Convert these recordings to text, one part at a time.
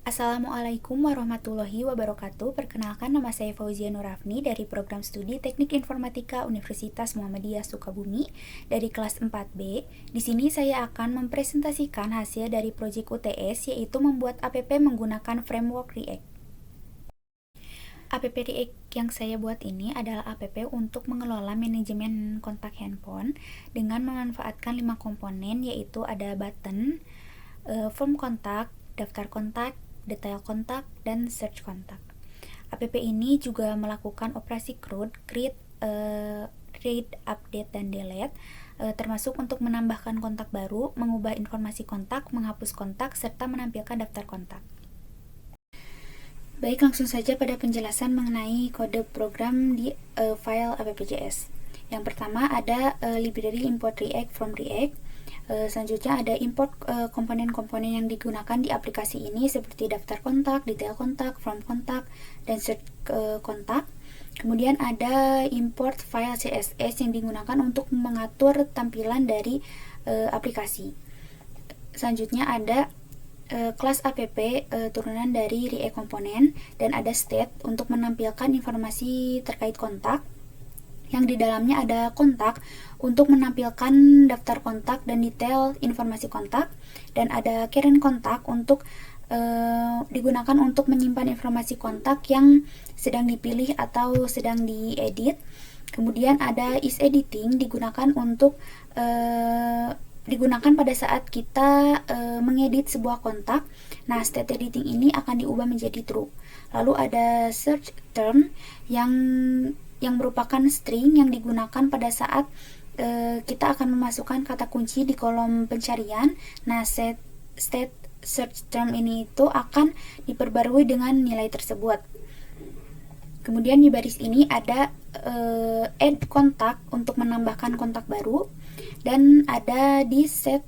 Assalamualaikum warahmatullahi wabarakatuh. Perkenalkan, nama saya Fauzia Nurafni dari Program Studi Teknik Informatika Universitas Muhammadiyah Sukabumi dari kelas 4B. Di sini saya akan mempresentasikan hasil dari proyek UTS, yaitu membuat app menggunakan framework React. App React yang saya buat ini adalah app untuk mengelola manajemen kontak handphone dengan memanfaatkan 5 komponen, yaitu ada button, form kontak, daftar kontak, detail kontak, dan search kontak. App ini juga melakukan operasi CRUD, create, read, update, dan delete, termasuk untuk menambahkan kontak baru, mengubah informasi kontak, menghapus kontak, serta menampilkan daftar kontak. Baik, langsung saja pada penjelasan mengenai kode program di file app.js. Yang pertama ada library import React from React. Selanjutnya ada import komponen-komponen yang digunakan di aplikasi ini seperti daftar kontak, detail kontak, form kontak, dan search kontak. Kemudian ada import file CSS yang digunakan untuk mengatur tampilan dari aplikasi. Selanjutnya ada kelas app turunan dari React komponen, dan ada state untuk menampilkan informasi terkait kontak, yang di dalamnya ada kontak untuk menampilkan daftar kontak dan detail informasi kontak, dan ada current kontak untuk digunakan untuk menyimpan informasi kontak yang sedang dipilih atau sedang diedit. Kemudian ada is editing digunakan untuk digunakan pada saat kita mengedit sebuah kontak. Nah, state editing ini akan diubah menjadi true. Lalu ada search term yang merupakan string yang digunakan pada saat kita akan memasukkan kata kunci di kolom pencarian. Nah, state search term ini itu akan diperbarui dengan nilai tersebut. Kemudian di baris ini ada add kontak untuk menambahkan kontak baru, dan ada di set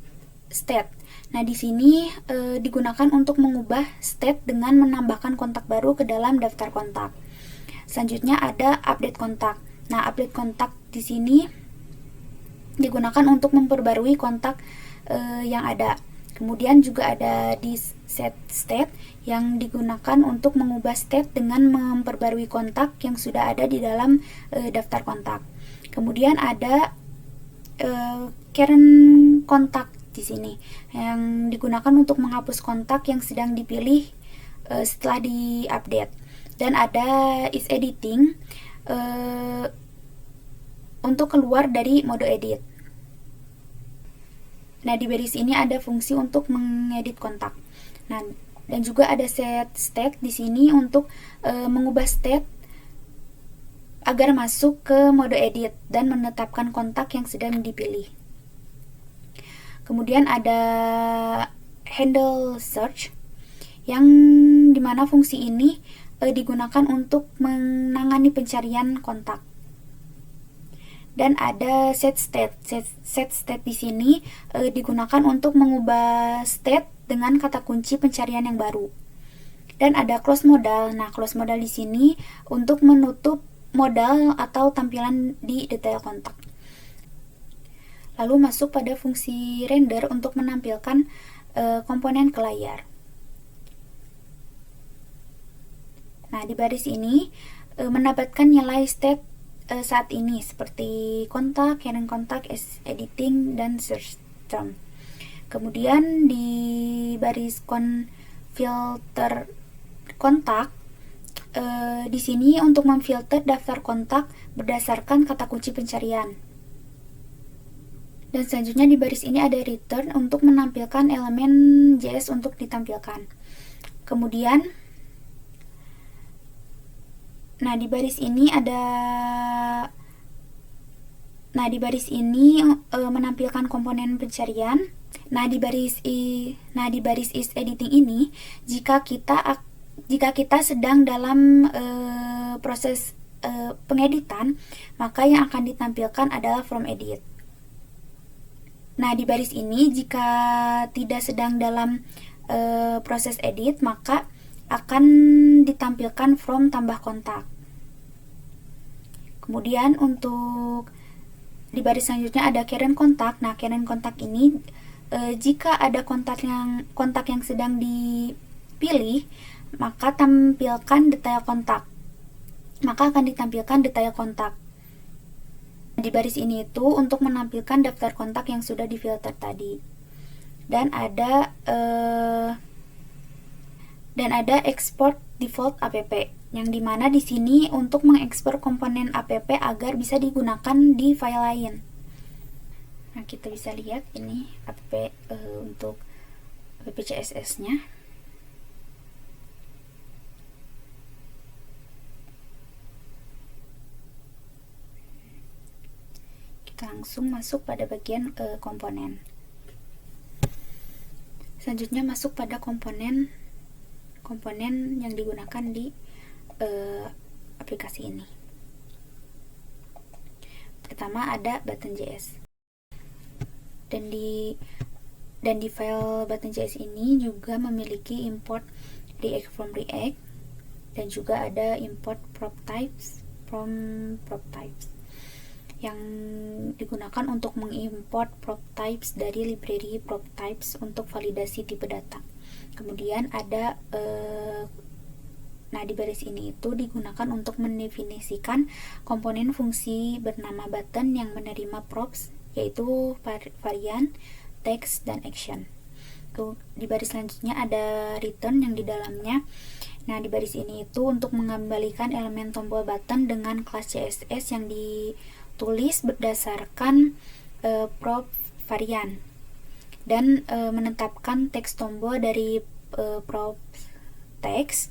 state. Nah, di sini digunakan untuk mengubah state dengan menambahkan kontak baru ke dalam daftar kontak. Selanjutnya ada update kontak. Nah, update kontak di sini digunakan untuk memperbarui kontak yang ada. Kemudian juga ada di set state yang digunakan untuk mengubah state dengan memperbarui kontak yang sudah ada di dalam daftar kontak. Kemudian ada current kontak di sini yang digunakan untuk menghapus kontak yang sedang dipilih setelah di-update. Dan ada is editing untuk keluar dari mode edit. Nah, di baris ini ada fungsi untuk mengedit kontak. Nah, dan juga ada set state di sini untuk mengubah state agar masuk ke mode edit dan menetapkan kontak yang sedang dipilih. Kemudian ada handle search yang dimana fungsi ini digunakan untuk menangani pencarian kontak. Dan ada set state. Set state di sini digunakan untuk mengubah state dengan kata kunci pencarian yang baru. Dan ada close modal. Nah, close modal di sini untuk menutup modal atau tampilan di detail kontak. Lalu masuk pada fungsi render untuk menampilkan komponen ke layar. Nah, di baris ini mendapatkan nilai state saat ini seperti kontak, current kontak, is editing, dan search term. Kemudian di baris filter kontak, di sini untuk memfilter daftar kontak berdasarkan kata kunci pencarian. Dan selanjutnya di baris ini ada return untuk menampilkan elemen JS untuk ditampilkan. Kemudian di baris ini menampilkan komponen pencarian. Nah, di baris is editing ini, jika kita sedang dalam proses pengeditan, maka yang akan ditampilkan adalah from edit. Nah, di baris ini jika tidak sedang dalam proses edit, maka akan ditampilkan from tambah kontak. Kemudian untuk di baris selanjutnya ada current kontak. Nah, current kontak ini jika ada kontak yang sedang pilih, maka tampilkan detail kontak. Maka akan ditampilkan detail kontak. Di baris ini itu untuk menampilkan daftar kontak yang sudah difilter tadi. Dan ada export default app, yang dimana di sini untuk mengekspor komponen app agar bisa digunakan di file lain. Nah, kita bisa lihat ini app untuk app CSS-nya. Kita langsung masuk pada bagian komponen. Selanjutnya masuk pada komponen yang digunakan di aplikasi ini. Pertama ada button.js. Dan di file button.js ini juga memiliki import React from React, dan juga ada import prop types from prop types, yang digunakan untuk mengimport prop types dari library prop types untuk validasi tipe data. Kemudian ada di baris ini itu digunakan untuk mendefinisikan komponen fungsi bernama button yang menerima props, yaitu varian, text, dan action. Di baris selanjutnya ada return yang di dalamnya. Nah, di baris ini itu untuk mengembalikan elemen tombol button dengan kelas CSS yang ditulis berdasarkan prop varian, dan menetapkan teks tombol dari prop text,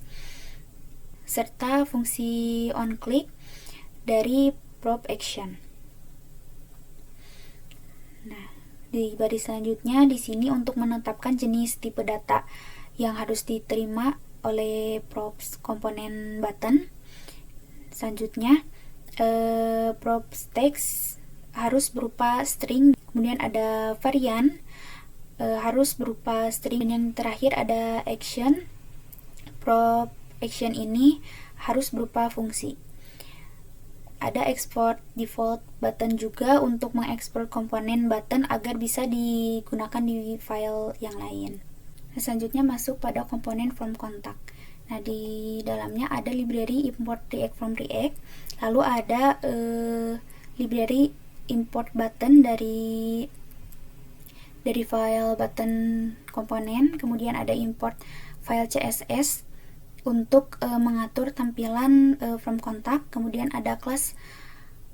serta fungsi on click dari prop action. Nah, di baris selanjutnya di sini untuk menetapkan jenis tipe data yang harus diterima oleh props komponen button. Selanjutnya props text harus berupa string, kemudian ada varian harus berupa string, dan yang terakhir ada action. Prop action ini harus berupa fungsi. Ada export default button juga untuk mengekspor komponen button agar bisa digunakan di file yang lain. Selanjutnya masuk pada komponen from contact. Nah, di dalamnya ada library import React from React, lalu ada library import button dari file button komponen, kemudian ada import file CSS untuk mengatur tampilan from contact, kemudian ada kelas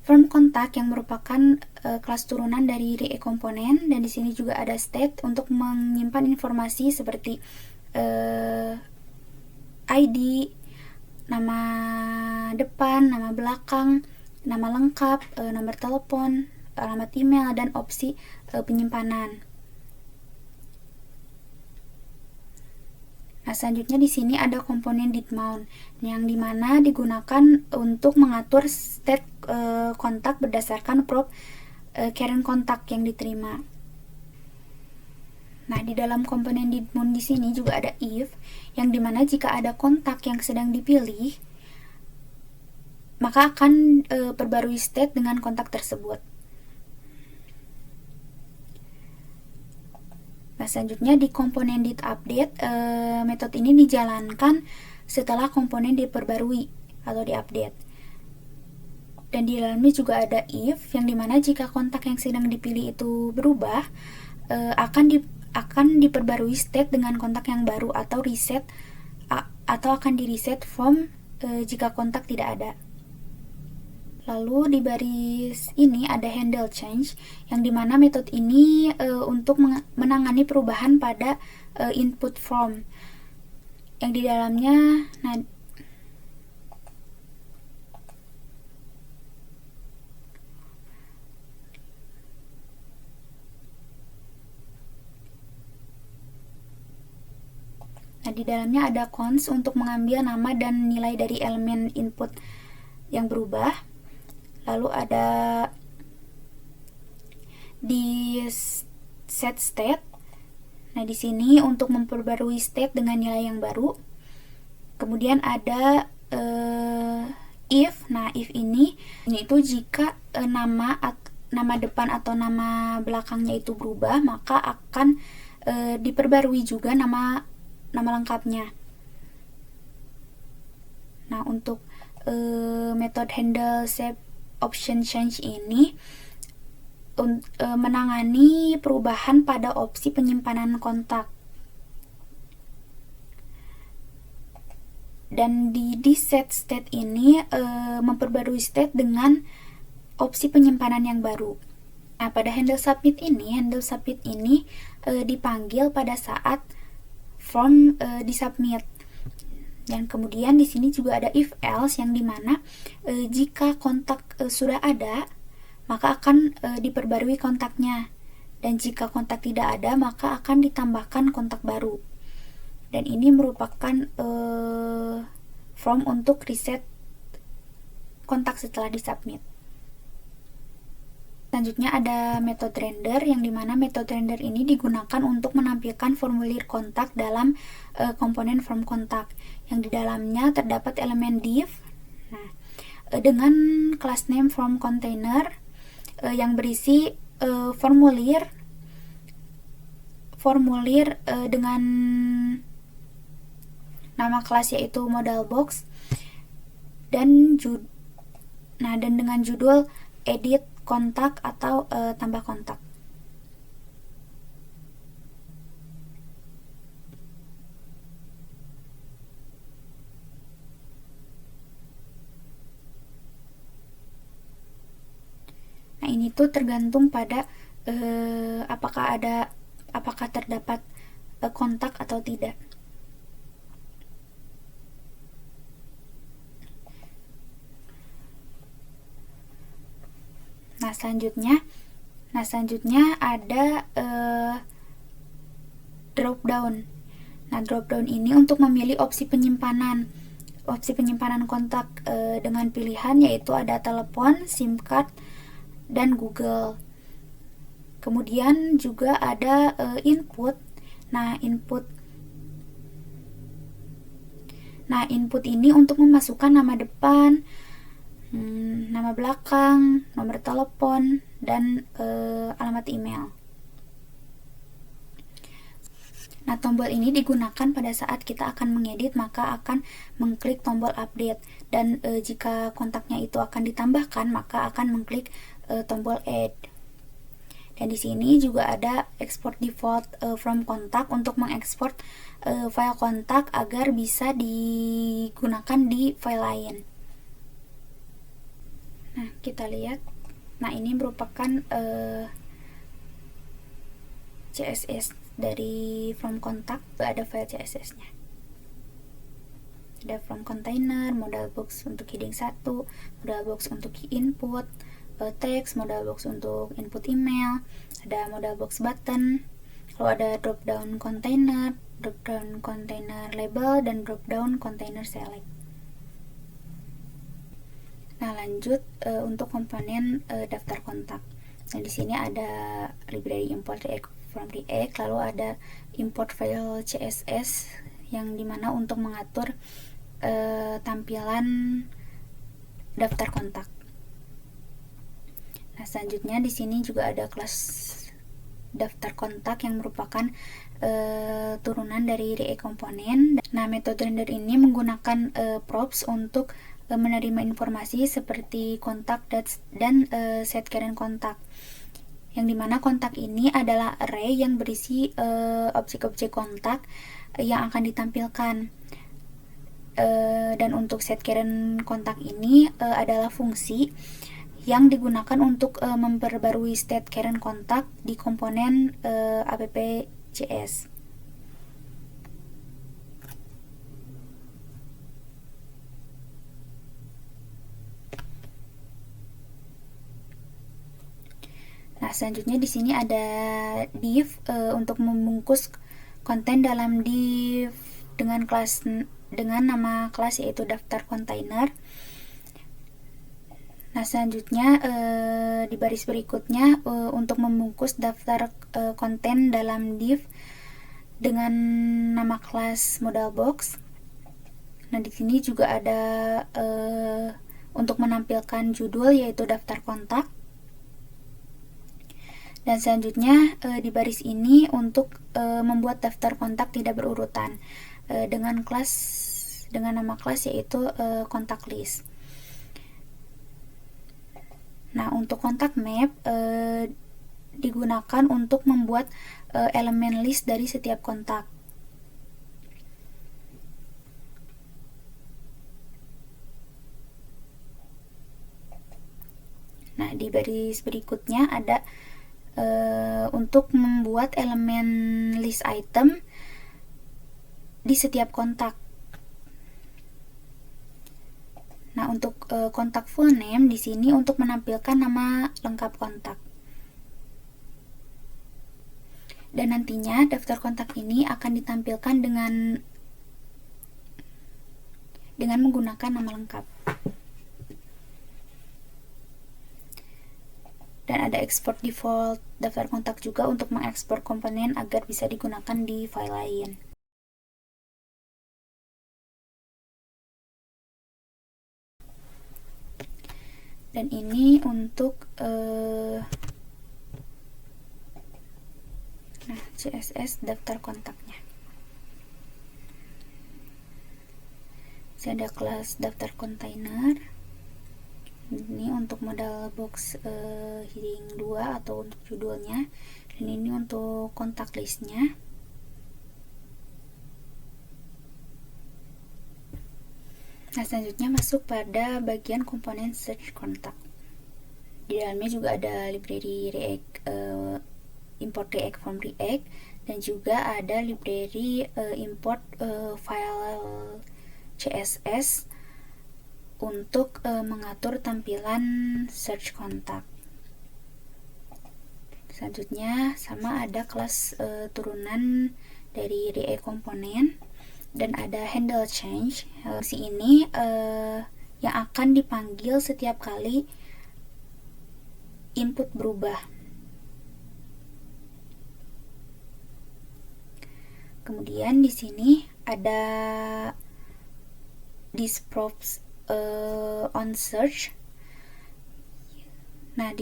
from contact yang merupakan kelas turunan dari React komponen, dan di sini juga ada state untuk menyimpan informasi seperti ID, nama depan, nama belakang, nama lengkap, nomor telepon, alamat email, dan opsi penyimpanan. Nah, selanjutnya di sini ada komponen did mount yang dimana digunakan untuk mengatur state kontak berdasarkan prop current kontak yang diterima. Nah, di dalam komponen did mount di sini juga ada if, yang dimana jika ada kontak yang sedang dipilih, maka akan perbarui state dengan kontak tersebut. Nah, selanjutnya di komponen did update, metode ini dijalankan setelah komponen diperbarui atau diupdate. Dan di dalamnya juga ada if, yang dimana jika kontak yang sedang dipilih itu berubah, akan diperbarui state dengan kontak yang baru, atau reset atau akan di reset from jika kontak tidak ada. Lalu di baris ini ada handle change, yang dimana metode ini untuk menangani perubahan pada input form, yang di dalamnya di dalamnya ada cons untuk mengambil nama dan nilai dari elemen input yang berubah. Lalu ada di set state. Nah, di sini untuk memperbarui state dengan nilai yang baru. Kemudian ada if. Nah, if ini itu jika nama depan atau nama belakangnya itu berubah, maka akan diperbarui juga nama lengkapnya. Nah, untuk method handle save option change ini menangani perubahan pada opsi penyimpanan kontak. Dan di set state ini memperbarui state dengan opsi penyimpanan yang baru. Nah, pada handle submit ini dipanggil pada saat form disubmit. Dan kemudian di sini juga ada if else yang dimana jika kontak sudah ada, maka akan diperbarui kontaknya. Dan jika kontak tidak ada, maka akan ditambahkan kontak baru. Dan ini merupakan form untuk reset kontak setelah disubmit. Selanjutnya ada method render, yang dimana method render ini digunakan untuk menampilkan formulir kontak dalam komponen form kontak, yang di dalamnya terdapat elemen div. Nah, dengan class name form container yang berisi formulir dengan nama kelas yaitu modal box dan dengan judul edit kontak atau tambah kontak. Nah, ini tuh tergantung pada apakah terdapat kontak atau tidak. Nah, selanjutnya ada drop down. Nah, drop down ini untuk memilih opsi penyimpanan kontak dengan pilihan yaitu ada telepon, SIM card, dan Google. Kemudian juga ada input. Nah, input ini untuk memasukkan nama depan, nama belakang, nomor telepon, dan alamat email. Nah, tombol ini digunakan pada saat kita akan mengedit, maka akan mengklik tombol update, dan jika kontaknya itu akan ditambahkan, maka akan mengklik tombol add. Dan di sini juga ada export default from kontak untuk mengekspor file kontak agar bisa digunakan di file lain. Nah, kita lihat. Nah, ini merupakan CSS dari from kontak. Ada file CSS-nya. Ada from container, modal box untuk heading 1, modal box untuk key input, text, modal box untuk input email, ada modal box button, lalu ada drop down container label, dan drop down container select. Nah, lanjut untuk komponen daftar kontak. Nah, di sini ada library import React from React, lalu ada import file CSS yang dimana untuk mengatur tampilan daftar kontak. Nah, selanjutnya di sini juga ada kelas daftar kontak yang merupakan turunan dari React komponen. Nah, metode render ini menggunakan props untuk menerima informasi seperti kontak dan set current kontak, yang dimana kontak ini adalah array yang berisi objek-objek kontak yang akan ditampilkan. Dan untuk set current kontak ini adalah fungsi yang digunakan untuk memperbarui state current kontak di komponen app.js. Nah, selanjutnya di sini ada div untuk membungkus konten dalam div dengan nama kelas yaitu daftar kontainer. Nah, selanjutnya di baris berikutnya untuk membungkus daftar konten dalam div dengan nama kelas modal box. Nah, di sini juga ada untuk menampilkan judul yaitu daftar kontak. Dan selanjutnya di baris ini untuk membuat daftar kontak tidak berurutan dengan kelas dengan nama kelas yaitu kontak list. Nah, untuk kontak map digunakan untuk membuat elemen list dari setiap kontak. Nah, di baris berikutnya ada untuk membuat elemen list item di setiap kontak. Nah, untuk kontak full name di sini untuk menampilkan nama lengkap kontak. Dan nantinya daftar kontak ini akan ditampilkan dengan menggunakan nama lengkap. Dan ada export default daftar kontak juga untuk mengekspor komponen agar bisa digunakan di file lain. Dan ini untuk CSS daftar kontaknya. Ada kelas daftar kontainer. Ini untuk modal box heading 2 atau untuk judulnya, dan ini untuk kontak listnya. Nah, selanjutnya masuk pada bagian komponen search kontak. Di dalamnya juga ada library React, import React from React, dan juga ada library import file CSS untuk mengatur tampilan search kontak. Selanjutnya sama ada kelas turunan dari React komponen, dan ada handle change. Fungsi ini yang akan dipanggil setiap kali input berubah. Kemudian di sini ada this props on search. Nah,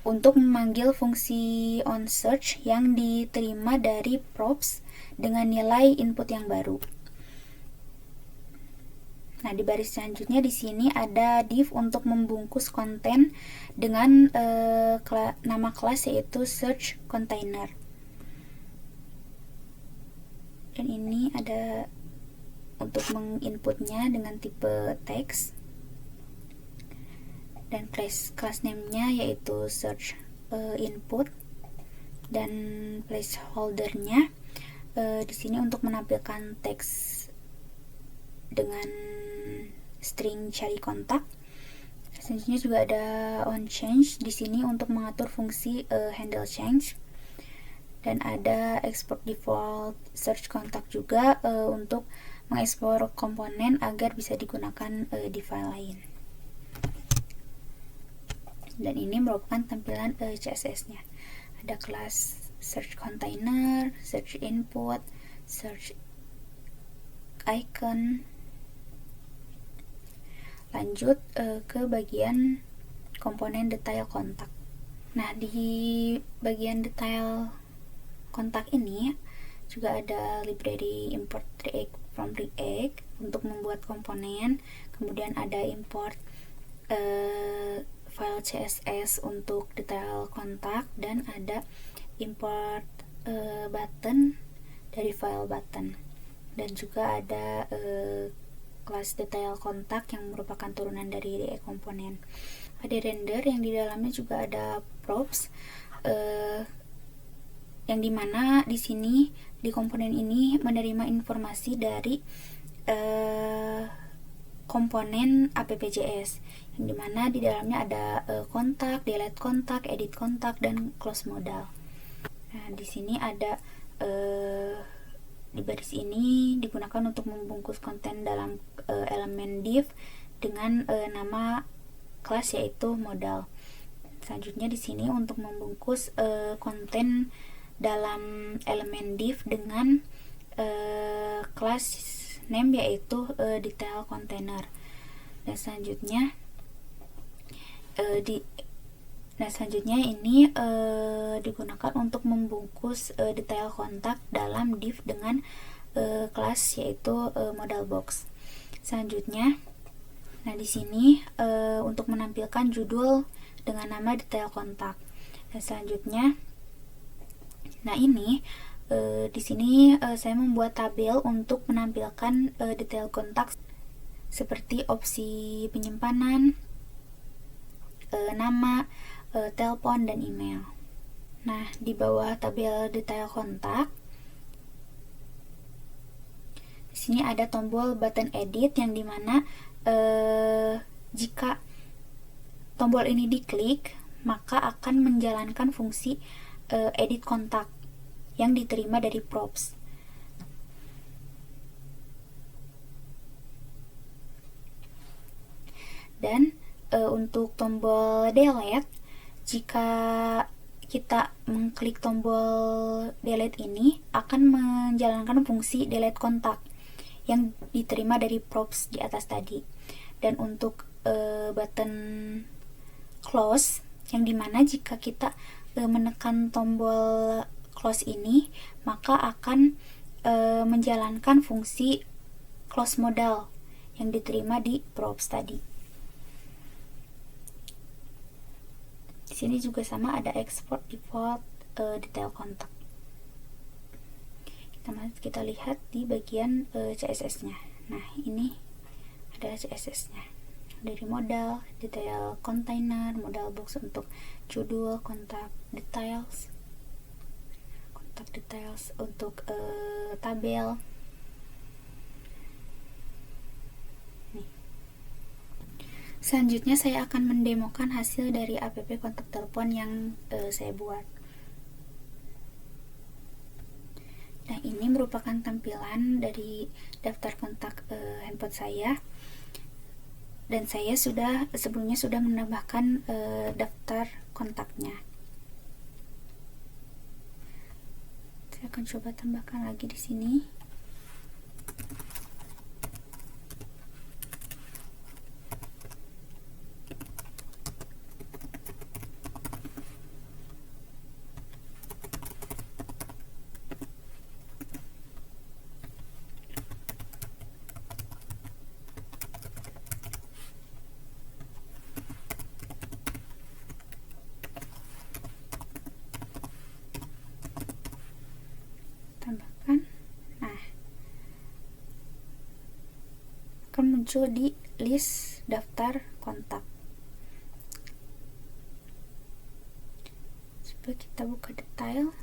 untuk memanggil fungsi on search yang diterima dari props dengan nilai input yang baru. Nah, di baris selanjutnya di sini ada div untuk membungkus konten dengan nama kelas yaitu search container. Dan ini ada untuk menginputnya dengan tipe teks. Dan class name-nya yaitu search input, dan placeholder-nya di sini untuk menampilkan teks dengan string cari kontak. Selanjutnya juga ada on change di sini untuk mengatur fungsi handle change, dan ada export default search kontak juga untuk mengekspor komponen agar bisa digunakan di file lain. Dan ini merupakan tampilan CSS-nya. Ada kelas search container, search input, search icon. Lanjut ke bagian komponen detail kontak. Nah, di bagian detail kontak ini juga ada library import React from React untuk membuat komponen. Kemudian ada import file CSS untuk detail kontak, dan ada import button dari file button, dan juga ada kelas detail kontak yang merupakan turunan dari React komponen. Ada render yang di dalamnya juga ada props yang dimana di sini di komponen ini menerima informasi dari komponen app.js, yang dimana di dalamnya ada kontak, delete kontak, edit kontak, dan close modal. Nah, di sini ada di baris ini digunakan untuk membungkus konten dalam elemen div dengan nama kelas yaitu modal. Selanjutnya di sini untuk membungkus konten dalam elemen div dengan kelas name yaitu detail container. Dan selanjutnya ini digunakan untuk membungkus detail kontak dalam div dengan kelas, yaitu modal box. Selanjutnya, nah di sini untuk menampilkan judul dengan nama detail kontak. Dan selanjutnya, nah ini di sini saya membuat tabel untuk menampilkan detail kontak seperti opsi penyimpanan, nama, telepon, dan email. Nah, di bawah tabel detail kontak, di sini ada tombol button edit yang dimana jika tombol ini diklik, maka akan menjalankan fungsi edit kontak yang diterima dari props. Dan untuk tombol delete, jika kita mengklik tombol delete ini akan menjalankan fungsi delete kontak yang diterima dari props di atas tadi. Dan untuk button close, yang dimana jika kita menekan tombol close ini, maka akan menjalankan fungsi close modal yang diterima di props tadi. Di sini juga sama, ada export default detail kontak. Kita lihat di bagian CSS-nya. Nah, ini adalah CSS-nya. Dari modal, detail container, modal box untuk judul, kontak details untuk tabel. Nih. Selanjutnya saya akan mendemokan hasil dari app kontak telepon yang saya buat. Nah, ini merupakan tampilan dari daftar kontak handphone saya. Dan saya sebelumnya sudah menambahkan daftar kontaknya. Saya akan coba tambahkan lagi di sini. Tambahkan. Nah, akan muncul di list daftar kontak. Coba kita buka detail.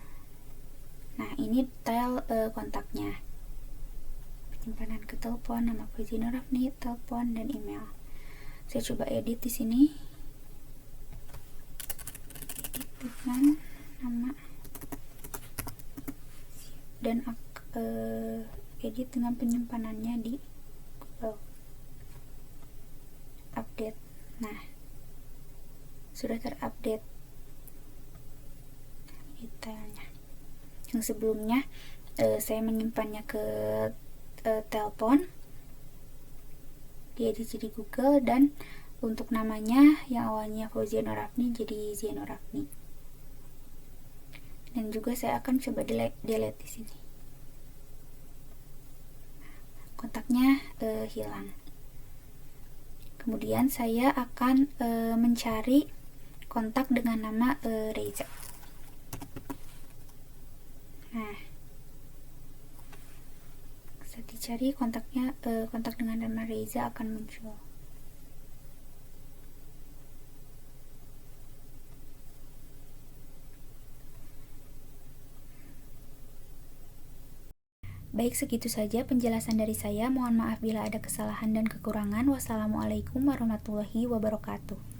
Nah, ini detail kontaknya. Penyimpanan ke telepon, nama Fauzi Nur Rafni, telepon, dan email. Saya coba edit di sini. Edit dengan nama dan edit dengan penyimpanannya di Google. Update. Nah, sudah terupdate detailnya. Yang sebelumnya saya menyimpannya ke telepon, diedit jadi Google, dan untuk namanya yang awalnya Fauzia Nur Rafni jadi Zia Nur Rafni. Dan juga saya akan coba delete di sini. Kontaknya hilang. Kemudian saya akan mencari kontak dengan nama Reza. Nah, saat dicari kontaknya, kontak dengan nama Reza akan muncul. Baik, segitu saja penjelasan dari saya. Mohon maaf bila ada kesalahan dan kekurangan. Wassalamualaikum warahmatullahi wabarakatuh.